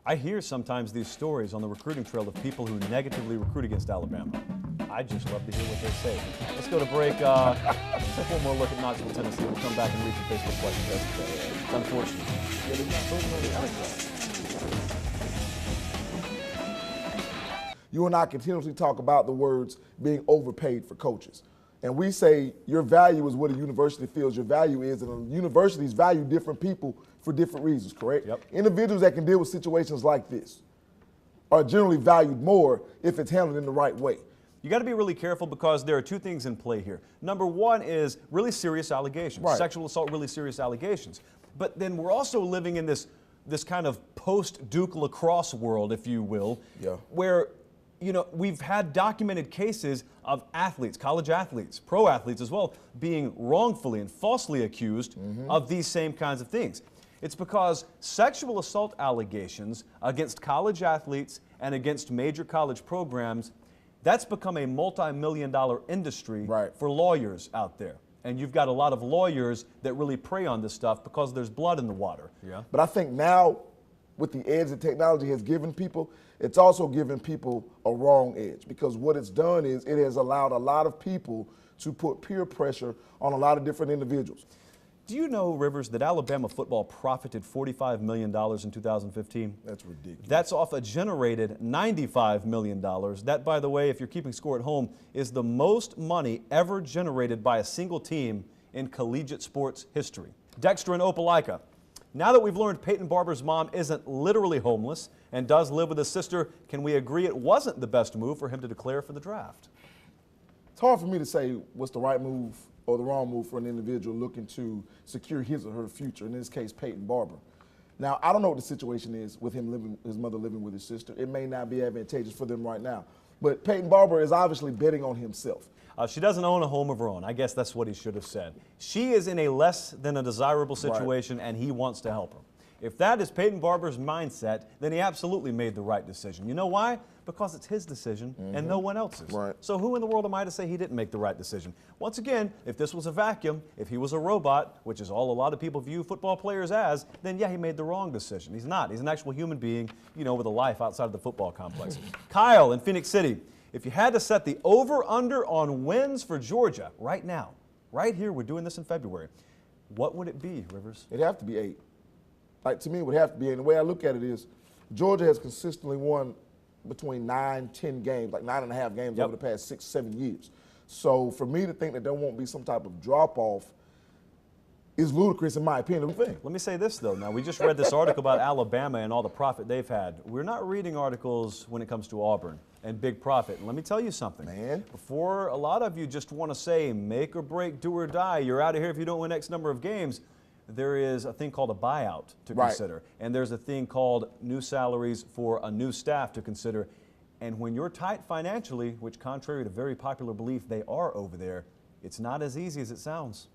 I hear sometimes these stories on the recruiting trail of people who negatively recruit against Alabama. I just love to hear what they say. Let's go to break. Let's take one more look at Knoxville, Tennessee. We'll come back and read some Facebook questions. It's unfortunate. You and I continuously talk about the words being overpaid for coaches. And we say your value is what a university feels your value is, and universities value different people for different reasons, correct? Yep. Individuals that can deal with situations like this are generally valued more if it's handled in the right way. You got to be really careful because there are two things in play here. Number one is really serious allegations, right. Sexual assault, really serious allegations. But then we're also living in this kind of post-Duke lacrosse world, if you will, where we've had documented cases of athletes, college athletes, pro athletes as well, being wrongfully and falsely accused of these same kinds of things. It's because sexual assault allegations against college athletes and against major college programs, that's become a multi-million-dollar industry for lawyers out there. And you've got a lot of lawyers that really prey on this stuff because there's blood in the water. Yeah. But I think now, with the edge that technology has given people, it's also given people a wrong edge, because what it's done is it has allowed a lot of people to put peer pressure on a lot of different individuals. Do you know, Rivers, that Alabama football profited $45 million in 2015? That's ridiculous. That's off a generated $95 million. That, by the way, if you're keeping score at home, is the most money ever generated by a single team in collegiate sports history. Dexter and Opelika. Now that we've learned Peyton Barber's mom isn't literally homeless and does live with his sister, can we agree it wasn't the best move for him to declare for the draft? It's hard for me to say what's the right move or the wrong move for an individual looking to secure his or her future, in this case, Peyton Barber. Now, I don't know what the situation is with him his mother living with his sister. It may not be advantageous for them right now. But Peyton Barber is obviously betting on himself. She doesn't own a home of her own. I guess that's what he should have said. She is in a less than a desirable situation, and he wants to help her. If that is Peyton Barber's mindset, then he absolutely made the right decision. You know why? Because it's his decision and no one else's. So who in the world am I to say he didn't make the right decision? Once again, if this was a vacuum, if he was a robot, which is all a lot of people view football players as, then yeah, he made the wrong decision. He's not. He's an actual human being, with a life outside of the football complex. Kyle in Phoenix City, if you had to set the over-under on wins for Georgia right now, right here, we're doing this in February, what would it be, Rivers? It'd have to be 8. Like, to me, it would have to be, and the way I look at it is, Georgia has consistently won between 9, 10 games, like 9.5 games over the past 6, 7 years. So for me to think that there won't be some type of drop-off is ludicrous in my opinion. Let me say this, though. Now, we just read this article about Alabama and all the profit they've had. We're not reading articles when it comes to Auburn and big profit. And let me tell you something. Before a lot of you just want to say make or break, do or die, you're out of here if you don't win X number of games, there is a thing called a buyout to consider. And there's a thing called new salaries for a new staff to consider. And when you're tight financially, which contrary to very popular belief they are over there, it's not as easy as it sounds.